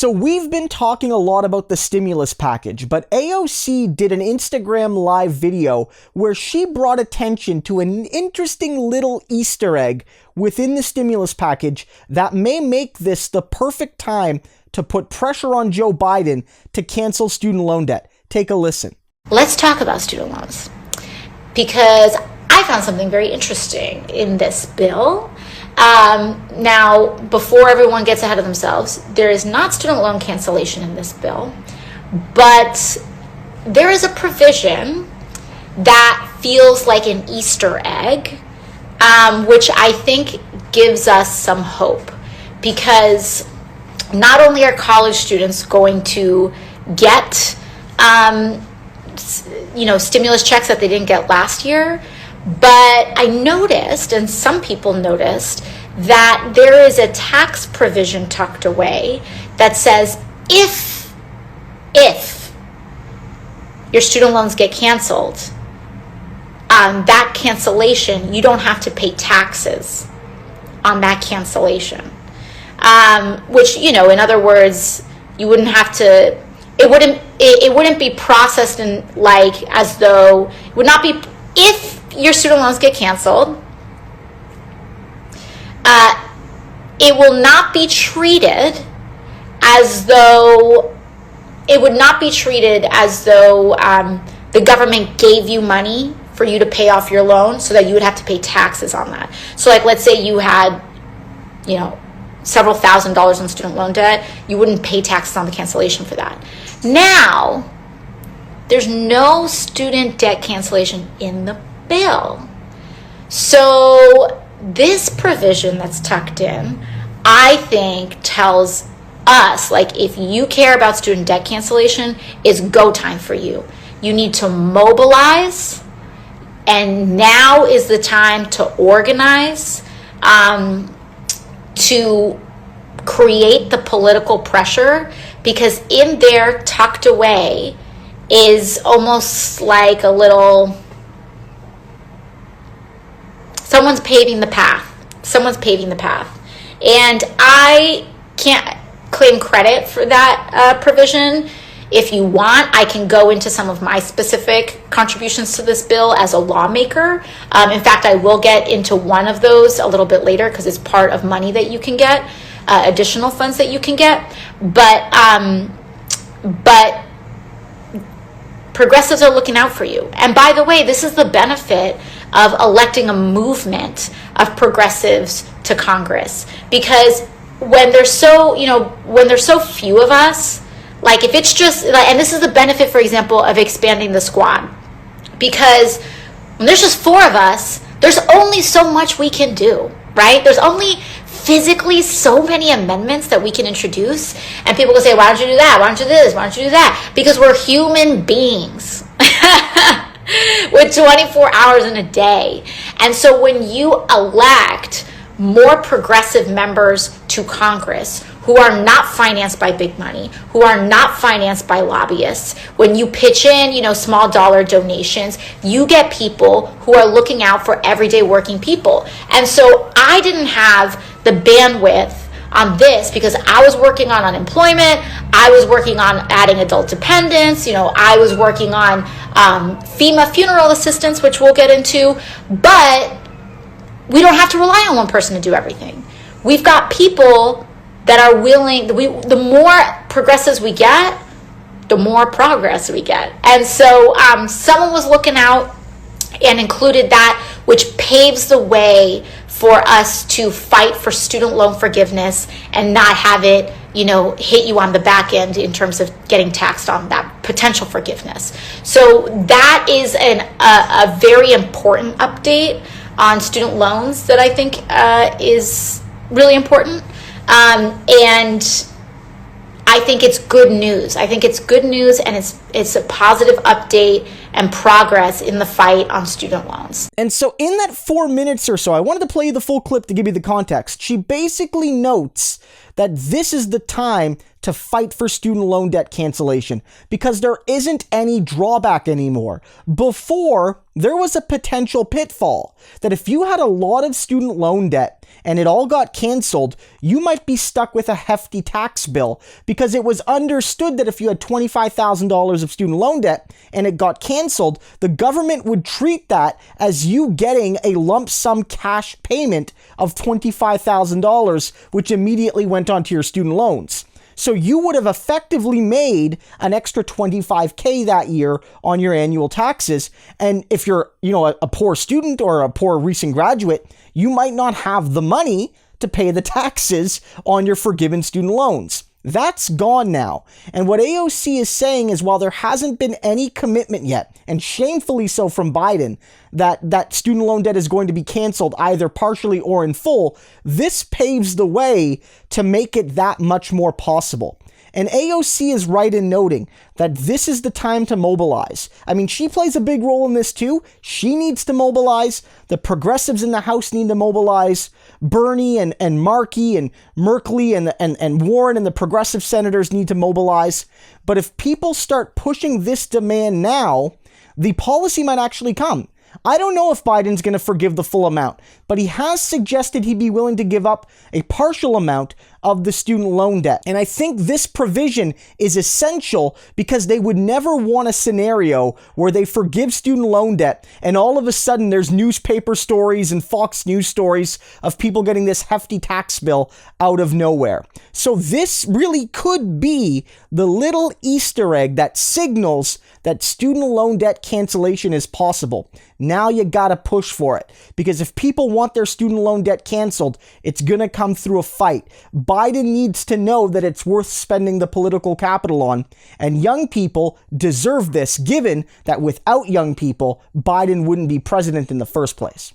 So we've been talking a lot about the stimulus package, but AOC did an Instagram live video where she brought attention to an interesting little Easter egg within the stimulus package that may make this the perfect time to put pressure on Joe Biden to cancel student loan debt. Take a listen. Let's talk about student loans, because I found something very interesting in this bill. Now, before everyone gets ahead of themselves, there is not student loan cancellation in this bill, but there is a provision that feels like an Easter egg, which I think gives us some hope, because not only are college students going to get, stimulus checks that they didn't get last year, but I noticed, and some people noticed, that there is a tax provision tucked away that says if your student loans get canceled, that cancellation, you don't have to pay taxes on that cancellation. Which, in other words, you wouldn't have to, it wouldn't be processed in as though, it would not be, if your student loans get canceled, it will not be treated as though, the government gave you money for you to pay off your loan so that you would have to pay taxes on that. So let's say you had, several $1,000s in student loan debt, you wouldn't pay taxes on the cancellation for that. Now, there's no student debt cancellation in the bill. So this provision that's tucked in, I think, tells us, if you care about student debt cancellation, it's go time for you. You need to mobilize, and now is the time to organize, to create the political pressure, because in there, tucked away, is almost like a little, someone's paving the path. And I can't claim credit for that provision. If you want, I can go into some of my specific contributions to this bill as a lawmaker. In fact, I will get into one of those a little bit later, because it's part of money that you can get, additional funds that you can get. But progressives are looking out for you. And by the way, this is the benefit of electing a movement of progressives to Congress, because when there's so few of us, if it's just, and this is the benefit, for example, of expanding the squad, because when there's just 4 of us, there's only so much we can do, right? There's only physically so many amendments that we can introduce, and people will say, why don't you do that? Why don't you do this? Why don't you do that? Because we're human beings with 24 hours in a day. And so when you elect more progressive members to Congress who are not financed by big money, who are not financed by lobbyists, when you pitch in, small dollar donations, you get people who are looking out for everyday working people. And so I didn't have the bandwidth on this, because I was working on unemployment, I was working on adding adult dependents, I was working on FEMA funeral assistance, which we'll get into, but we don't have to rely on one person to do everything. We've got people that are willing, the more progressives we get, the more progress we get. And so someone was looking out and included that, which paves the way for us to fight for student loan forgiveness and not have it, hit you on the back end in terms of getting taxed on that potential forgiveness. So that is a very important update on student loans that I think is really important. And I think it's good news. I think it's good news, and it's a positive update and progress in the fight on student loans. And so in that 4 minutes or so, I wanted to play you the full clip to give you the context. She basically notes that this is the time to fight for student loan debt cancellation because there isn't any drawback anymore. Before, there was a potential pitfall that if you had a lot of student loan debt and it all got canceled, you might be stuck with a hefty tax bill because it was understood that if you had $25,000 of student loan debt and it got canceled, the government would treat that as you getting a lump sum cash payment of $25,000, which immediately went onto your student loans. So you would have effectively made an extra $25K that year on your annual taxes. And if you're, a poor student or a poor recent graduate, you might not have the money to pay the taxes on your forgiven student loans. That's gone now. And what AOC is saying is while there hasn't been any commitment yet, and shamefully so from Biden, that student loan debt is going to be canceled either partially or in full, this paves the way to make it that much more possible. And AOC is right in noting that this is the time to mobilize. I mean, she plays a big role in this too. She needs to mobilize. The progressives in the House need to mobilize. Bernie and Markey and Merkley and Warren and the progressive senators need to mobilize. But if people start pushing this demand now, the policy might actually come. I don't know if Biden's going to forgive the full amount, but he has suggested he'd be willing to give up a partial amount of the student loan debt. And I think this provision is essential because they would never want a scenario where they forgive student loan debt and all of a sudden there's newspaper stories and Fox News stories of people getting this hefty tax bill out of nowhere. So this really could be the little Easter egg that signals that student loan debt cancellation is possible. Now you gotta push for it because if people want their student loan debt canceled, it's gonna come through a fight. Biden needs to know that it's worth spending the political capital on, and young people deserve this, given that without young people, Biden wouldn't be president in the first place.